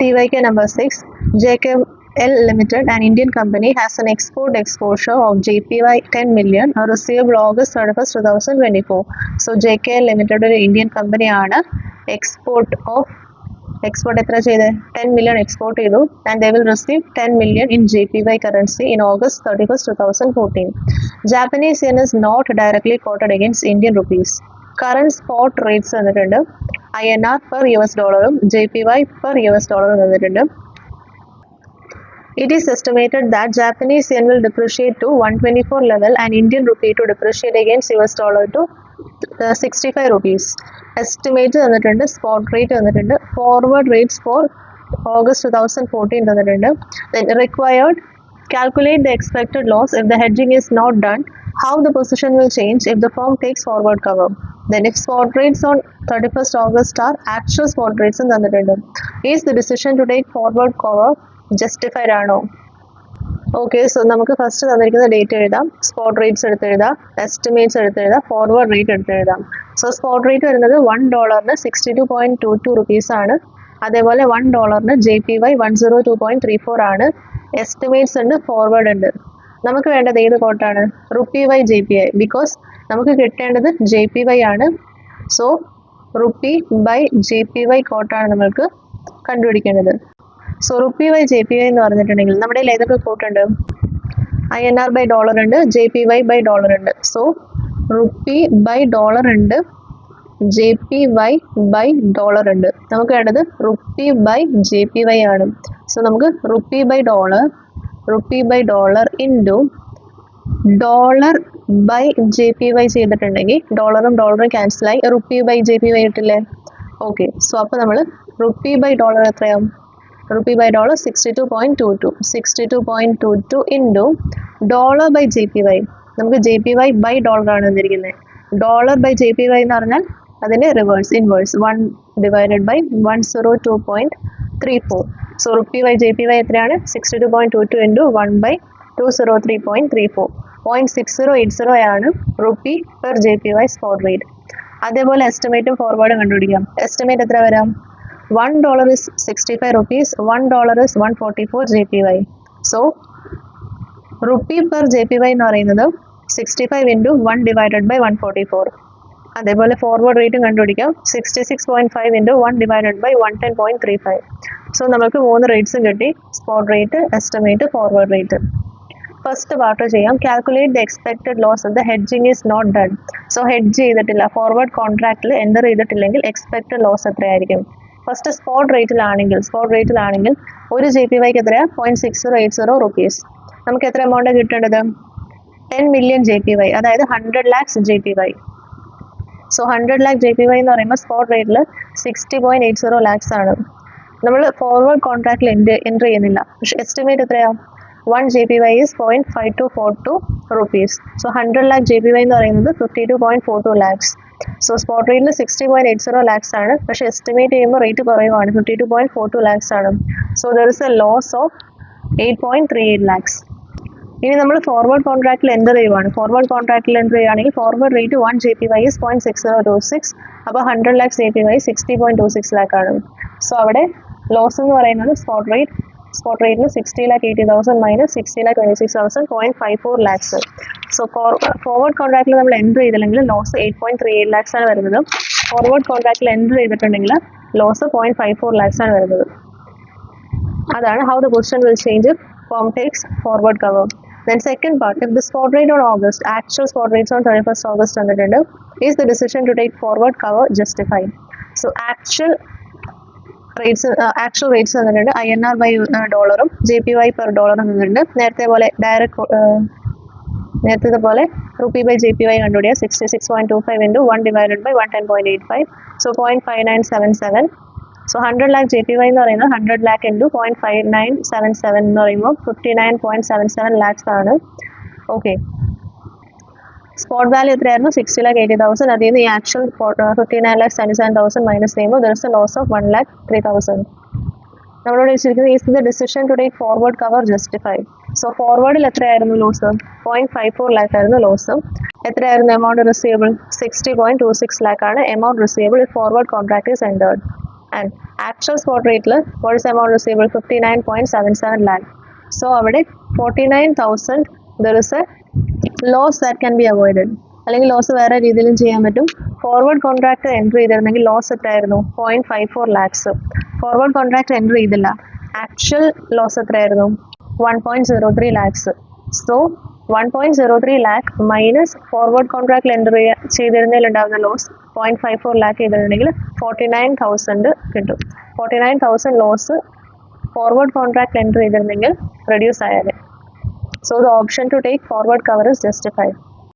TYK number 6, JKL Limited, an Indian company, has an export exposure of JPY 10 million receivable August 31st, 2024. So JKL Limited ഒരു Indian company ആണ്. Export എത്ര ചെയ്ത് 10 million export ചെയ്തു and they will receive 10 million in JPY currency in August 31st, 2014. Japanese yen is not directly quoted against Indian rupees. Current spot rates തന്നിട്ടുണ്ട്. INR per US ഡോളറും JPY per US ഡോളറും തന്നിട്ടുണ്ട്. It is estimated that Japanese yen will depreciate to 124 level and Indian rupee to depreciate against US dollar to 65 rupees. Estimate തന്നിട്ടുണ്ട്. Spot rate തന്നിട്ടുണ്ട്. Forward rates for August 2014 തന്നിട്ടുണ്ട്. Then required, calculate the expected loss if the hedging is not done. How the position will change if the firm takes forward cover. Then if spot rates on 31st August are actual spot rates തന്നിട്ടുണ്ട്. Is the decision to take forward cover justified ആണോ? Okay, so നമുക്ക് first തന്നിരിക്കുന്ന date എഴുതാം, spot rates എടുത്തെഴുതാം, estimates എടുത്തെഴുതാം, forward rate എടുത്തെഴുതാം. So spot rate വരുന്നത് $1 62.22 rupees ആണ്. അതേപോലെ $1 JPY 102.34 ആണ്. എസ്റ്റിമേറ്റ്സ് ഉണ്ട്, ഫോർവേഡ് ഉണ്ട്. നമുക്ക് വേണ്ടത് ഏത് കോട്ടാണ്? റുപ്പി JPY, ബിക്കോസ് നമുക്ക് കിട്ടേണ്ടത് JPY ആണ്. സോ റുപ്പി ബൈ JPY കോട്ടാണ് നമ്മൾക്ക് കണ്ടുപിടിക്കേണ്ടത്. സോ റുപ്പി ബൈ JPY എന്ന് പറഞ്ഞിട്ടുണ്ടെങ്കിൽ നമ്മുടെ കയ്യിൽ ഏതൊക്കെ കോട്ടുണ്ട്? INR ബൈ ഡോളർ ഉണ്ട്, JPY ബൈ ഡോളർ ഉണ്ട്. സോ റുപ്പി ബൈ ഡോളർ ഉണ്ട്, JPY ബൈ ഡോളർ ഉണ്ട്. നമുക്ക് വേണ്ടത് റുപ്പി ബൈ JPY ആണ്. സോ നമുക്ക് rupee by dollar into dollar by JPY ചെയ്തിട്ടുണ്ടെങ്കിൽ ഡോളറും ക്യാൻസലായി റുപ്പി ബൈ JPY കിട്ടില്ലേ? ഓക്കെ, സോ അപ്പോൾ നമ്മൾ റുപ്പി ബൈ ഡോളർ എത്രയാവും? Rupee by dollar 62.22 into dollar by JPY. നമുക്ക് JPY ബൈ ഡോളർ ആണ് വന്നിരിക്കുന്നത്. ഡോളർ ബൈ JPY എന്ന് പറഞ്ഞാൽ അതിൻ്റെ inverse 1 divided by 102.34. So rupee by JPY എത്രയാണ്? 62.22 ഇൻറ്റു 1 ബൈ 203.34. 0.6080 ആണ് rupee per JPY spot rate. അതേപോലെ എസ്റ്റിമേറ്റും ഫോർവേഡും കണ്ടുപിടിക്കാം. എസ്റ്റിമേറ്റ് എത്ര വരാം? $1 is 65 rupees, $1 is 144 JPY. So rupee per JPY എന്ന് പറയുന്നത് 65 ഇൻറ്റു 1 ഡിവൈഡഡ് ബൈ 144. അതേപോലെ ഫോർവേഡ് റേറ്റും കണ്ടുപിടിക്കാം. 66.5 ഇൻറ്റു 1 ഡിവൈഡഡ് ബൈ 110.35. സോ നമുക്ക് 3 റേറ്റ്സും കിട്ടി, spot rate, estimate, forward rate. First part ചെയ്യാം. Calculate the expected loss of the hedging is not done. So hedge ചെയ്തിട്ടില്ല, ഫോർവേഡ് കോൺട്രാക്റ്റിൽ എൻ്റർ ചെയ്തിട്ടില്ലെങ്കിൽ എക്സ്പെക്റ്റഡ് ലോസ് എത്രയായിരിക്കും? ഫസ്റ്റ് സ്പോട്ട് റേറ്റിലാണെങ്കിൽ ഒരു JPYക്ക് എത്രയാണ്? 0.6080 റുപ്പീസ്. നമുക്ക് എത്ര എമൗണ്ട് കിട്ടേണ്ടത്? 10 million JPY, അതായത് 100 lakhs JPY. So 100 lakh JPY എന്ന് പറയുമ്പോൾ സ്പോട്ട് റേറ്റിൽ 60.80 lakhs ആണ്. നമ്മൾ ഫോർവേഡ് കോൺട്രാക്റ്റിൽ എൻ്റർ ചെയ്യുന്നില്ല. പക്ഷേ എസ്റ്റിമേറ്റ് എത്രയാണ്? 1 JPY is 0.5242 rupees. So 100 lakh JPY എന്ന് പറയുന്നത് 52.42 lakhs. സോ സ്പോട്ട് റേറ്റിൽ 60.80 lakhs ആണ്, പക്ഷേ എസ്റ്റിമേറ്റ് ചെയ്യുമ്പോൾ റേറ്റ് കുറയുവാണ്, 52.42 lakhs ആണ്. So there is a loss of 8.38 lakhs. ഇനി നമ്മൾ ഫോർവേഡ് കോൺട്രാക്റ്റിൽ എൻ്റർ ചെയ്യുവാണ്. Forward rate 1 JPY is 0.6026. അപ്പോൾ 100 lakhs JPY 60.26 lakh ആണ്. സോ അവിടെ ലോസ് എന്ന് പറയുന്നത് സ്പോട്ട് റേറ്റിൽ 60,80,000 മൈനസ് 60,26,000, 0.54 lakhs. സോ ഫോർവേഡ് കോൺട്രാക്റ്റിൽ നമ്മൾ എൻ്റർ ചെയ്തില്ലെങ്കിൽ ലോസ് 8.38 lakhs ആണ് വരുന്നത്. ഫോർവേഡ് കോൺട്രാക്റ്റിൽ എൻ്റർ ചെയ്തിട്ടുണ്ടെങ്കിൽ ലോസ് 0.54 lakhs ആണ് വരുന്നത്. അതാണ് how the position will change if firm takes forward cover. Then second part, if the spot rate on August, actual spot rates on 31st August തന്നിട്ടുണ്ട്, is the decision to take forward cover justified? So actual rates തന്നിട്ടുണ്ട്. INR by ഡോളറും JPY per ഡോളറും തന്നിട്ടുണ്ട്. നേരത്തെ പോലെ rupee by JPY കണ്ടുപിടിക്കുക. 66.25 into 1 divided by 110.85. So 0.5977. So 100 lakh JPY എന്ന് പറയുന്നത് 100 lakh ഇൻറ്റു 0.5977 എന്ന് പറയുമ്പോൾ 59.77 lakhs ആണ്. ഓക്കെ, സ്പോട്ട് വാല്യൂ എത്രയായിരുന്നു? 60,80,000. അതിൽ നിന്ന് ഈ ആക്ച്വൽ 59,77,000 മൈനസ് ചെയ്യുമ്പോൾ there is a loss of 1,03,000. നമ്മളോട് ചോദിച്ചിരിക്കുന്നത് is the decision to take forward cover justified. So ഫോർവേഡിൽ എത്രയായിരുന്നു ലോസ്? 0.54 lakh ആയിരുന്നു ലോസ്. എത്രയായിരുന്നു എമൗണ്ട് റിസീവബിൾ? 60.26 lakh ആണ് amount receivable if forward contract is entered. And actual spot റേറ്റിൽ what is amount receivable 59.77 lakh. So അവിടെ 49,000 there is a loss that can be avoided. അല്ലെങ്കിൽ loss വേറെ രീതിയിലും ചെയ്യാൻ പറ്റും. ഫോർവേഡ് കോൺട്രാക്ട് എൻട്രി ചെയ്തിരുന്നെങ്കിൽ loss എത്രയായിരുന്നു? 0.54 lakhs. ഫോർവേഡ് കോൺട്രാക്ട് എൻട്രി ചെയ്തില്ല, ആക്ച്വൽ ലോസ് എത്രയായിരുന്നു? 1.03 lakhs. So 1.03 lakh minus forward കോൺട്രാക്റ്റിൽ എൻട്രി ചെയ്തിരുന്നതിൽ ഉണ്ടാകുന്ന ലോസ് 0.54 lakh ചെയ്തിട്ടുണ്ടെങ്കിൽ 49,000 കിട്ടും. 49,000 ലോസ് ഫോർവേഡ് കോൺട്രാക്ട് എൻട്രി ചെയ്തിരുന്നെങ്കിൽ റെഡ്യൂസ് ആയാൽ. So the option to take forward cover is justified.